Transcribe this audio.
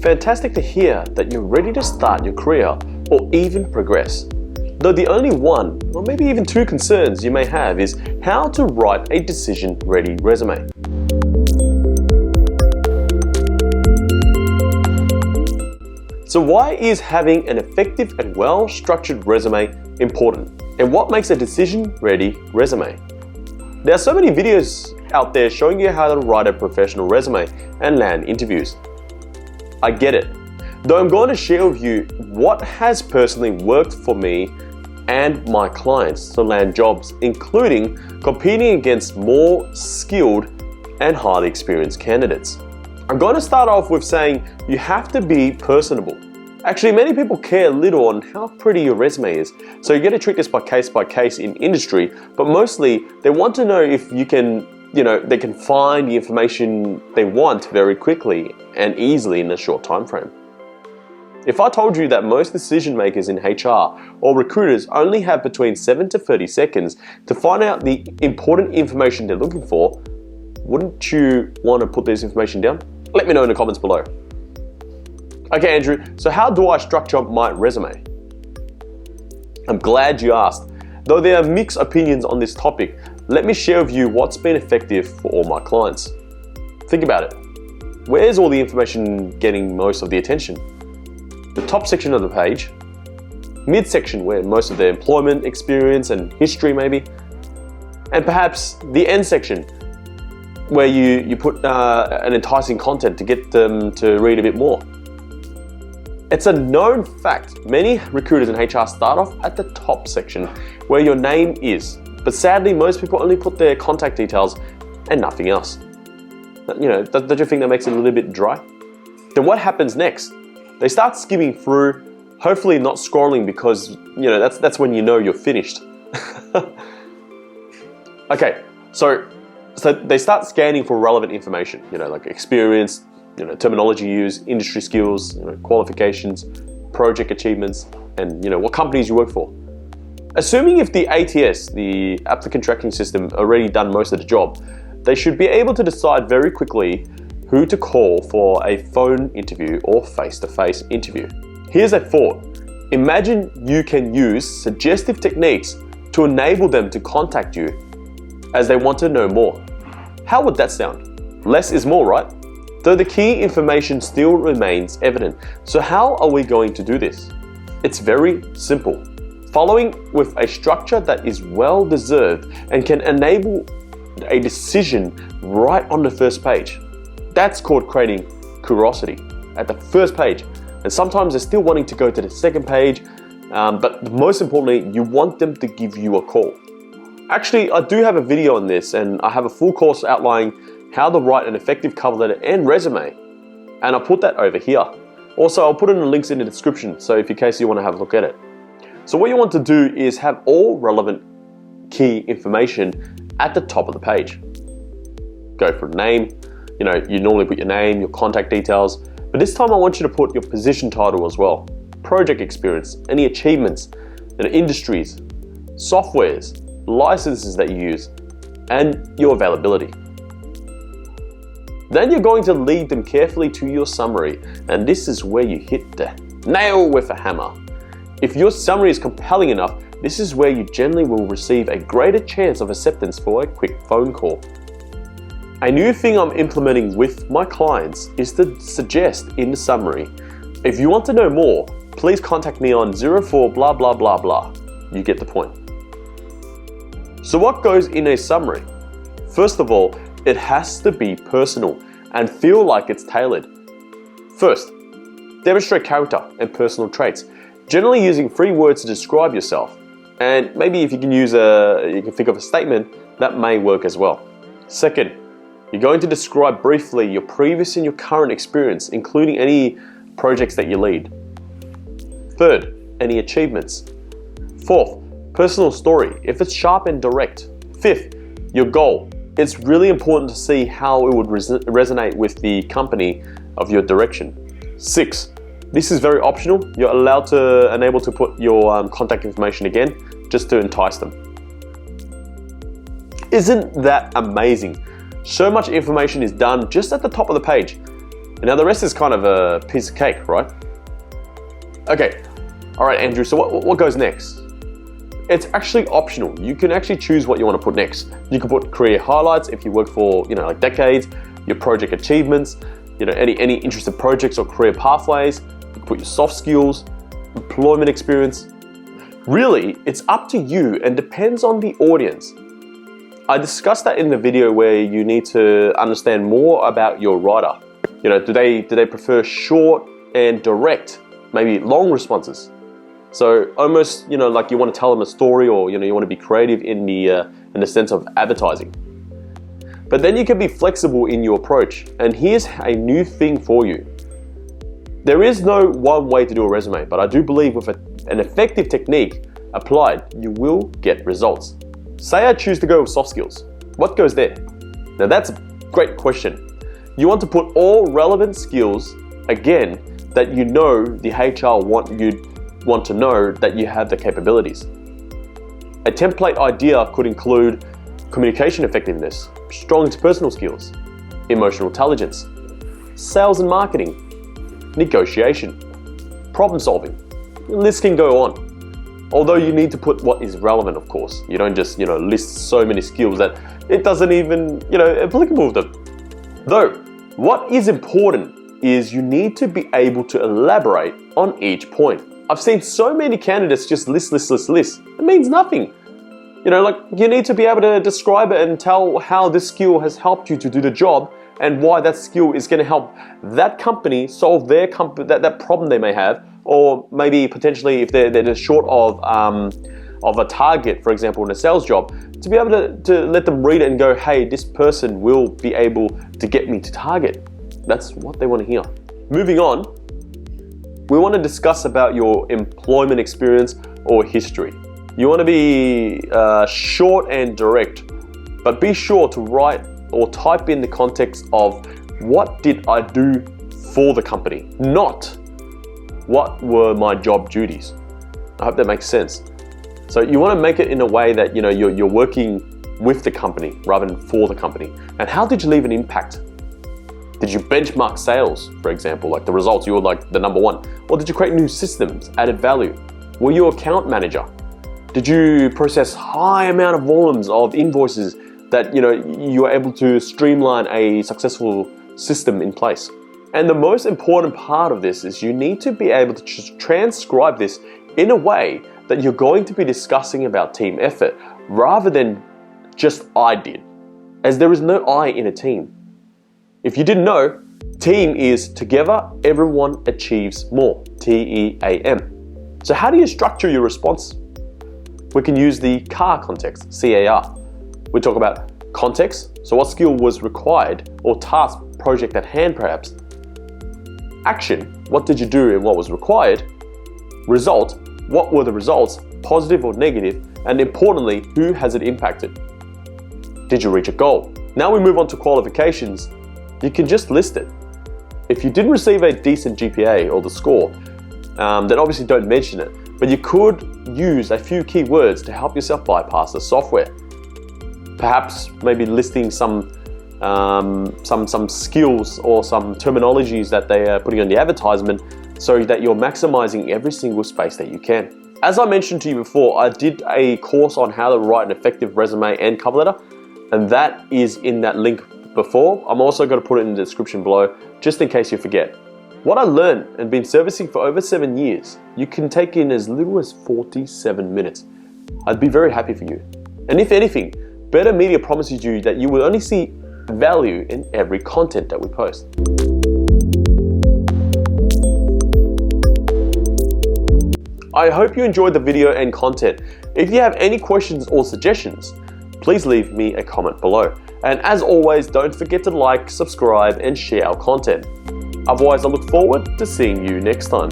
Fantastic to hear that you're ready to start your career or even progress. Though the only one, or maybe even two concerns you may have is how to write a decision-ready resume. So why is having an effective and well-structured resume important? And what makes a decision-ready resume? There are so many videos out there showing you how to write a professional resume and land interviews. I get it, though I'm going to share with you what has personally worked for me and my clients to land jobs, including competing against more skilled and highly experienced candidates. I'm going to start off with saying you have to be personable. Actually, many people care little on how pretty your resume is, so you get to treat this by case in industry, but mostly they want to know if you can, they can find the information they want very quickly and easily in a short time frame. If I told you that most decision makers in HR or recruiters only have between 7 to 30 seconds to find out the important information they're looking for, wouldn't you want to put this information down? Let me know in the comments below. Okay, Andrew, so how do I structure my resume? I'm glad you asked. Though there are mixed opinions on this topic, let me share with you what's been effective for all my clients. Think about it. Where's all the information getting most of the attention? The top section of the page, mid-section where most of their employment experience and history maybe, and perhaps the end section where you put an enticing content to get them to read a bit more. It's a known fact, many recruiters in HR start off at the top section where your name is, but sadly most people only put their contact details and nothing else. Don't you think that makes it a little bit dry? Then what happens next? They start skimming through, hopefully not scrolling because that's when you know you're finished. Okay, so they start scanning for relevant information, like experience, terminology used, industry skills, qualifications, project achievements, and what companies you work for. Assuming if the ATS, the applicant tracking system, already done most of the job, they should be able to decide very quickly who to call for a phone interview or face-to-face interview. Here's a thought. Imagine you can use suggestive techniques to enable them to contact you as they want to know more. How would that sound? Less is more, right? Though the key information still remains evident. So how are we going to do this? It's very simple. Following with a structure that is well deserved and can enable a decision right on the first page. That's called creating curiosity at the first page. And sometimes they're still wanting to go to the second page, but most importantly, you want them to give you a call. Actually, I do have a video on this and I have a full course outlining how to write an effective cover letter and resume, and I'll put that over here. Also, I'll put in the links in the description, so in case you want to have a look at it. So what you want to do is have all relevant key information at the top of the page. Go for a name, you normally put your name, your contact details, but this time I want you to put your position title as well, project experience, any achievements, industries, softwares, licenses that you use, and your availability. Then you're going to lead them carefully to your summary, and this is where you hit the nail with a hammer. If your summary is compelling enough, this is where you generally will receive a greater chance of acceptance for a quick phone call. A new thing I'm implementing with my clients is to suggest in the summary, if you want to know more, please contact me on 04 blah blah blah blah. You get the point. So what goes in a summary? First of all, it has to be personal and feel like it's tailored. First, demonstrate character and personal traits, generally using 3 words to describe yourself. And maybe if you can you can think of a statement, that may work as well. Second, you're going to describe briefly your previous and your current experience, including any projects that you lead. Third, any achievements. Fourth, personal story, if it's sharp and direct. Fifth, your goal. It's really important to see how it would resonate with the company of your direction. 6, this is very optional. You're allowed to enable to put your contact information again, just to entice them. Isn't that amazing? So much information is done just at the top of the page. And now the rest is kind of a piece of cake, right? Okay, all right, Andrew, so what goes next? It's actually optional. You can actually choose what you want to put next. You can put career highlights if you work for, like decades, your project achievements, any interesting projects or career pathways. You can put your soft skills, employment experience. Really, it's up to you and depends on the audience. I discussed that in the video where you need to understand more about your writer. Do they prefer short and direct, maybe long responses? So almost, like you want to tell them a story, or you want to be creative in the sense of advertising. But then you can be flexible in your approach. And here's a new thing for you. There is no one way to do a resume, but I do believe with an effective technique applied, you will get results. Say I choose to go with soft skills. What goes there? Now that's a great question. You want to put all relevant skills, again, that the HR want to know that you have the capabilities. A template idea could include communication effectiveness, strong interpersonal skills, emotional intelligence, sales and marketing, negotiation, problem solving. The list can go on. Although you need to put what is relevant, of course. You don't just, list so many skills that it doesn't even, applicable to them. Though, what is important is you need to be able to elaborate on each point. I've seen so many candidates just list. It means nothing. You need to be able to describe it and tell how this skill has helped you to do the job and why that skill is going to help that company solve their that problem they may have, or maybe potentially if they're just short of a target, for example, in a sales job, to be able to let them read it and go, hey, this person will be able to get me to target. That's what they want to hear. Moving on, we want to discuss about your employment experience or history. You want to be short and direct, but be sure to write or type in the context of what did I do for the company, not what were my job duties. I hope that makes sense. So you want to make it in a way that you're working with the company rather than for the company. And how did you leave an impact? Did you benchmark sales, for example, like the results, you were like the number one? Or did you create new systems, added value? Were you an account manager? Did you process high amount of volumes of invoices that you were able to streamline a successful system in place? And the most important part of this is you need to be able to just transcribe this in a way that you're going to be discussing about team effort rather than just I did, as there is no I in a team. If you didn't know, team is together, everyone achieves more, TEAM. So how do you structure your response? We can use the CAR context, CAR. We talk about context, so what skill was required, or task, project at hand perhaps. Action, what did you do and what was required. Result, what were the results, positive or negative, and importantly, who has it impacted? Did you reach a goal? Now we move on to qualifications. You can just list it. If you didn't receive a decent GPA or the score, then obviously don't mention it, but you could use a few keywords to help yourself bypass the software. Perhaps maybe listing some skills or some terminologies that they are putting on the advertisement so that you're maximizing every single space that you can. As I mentioned to you before, I did a course on how to write an effective resume and cover letter, and that is in that link before. I'm also going to put it in the description below, just in case you forget. What I learned and been servicing for over 7 years, you can take in as little as 47 minutes. I'd be very happy for you. And if anything, Better Media promises you that you will only see value in every content that we post. I hope you enjoyed the video and content. If you have any questions or suggestions, please leave me a comment below. And as always, don't forget to like, subscribe, and share our content. Otherwise, I look forward to seeing you next time.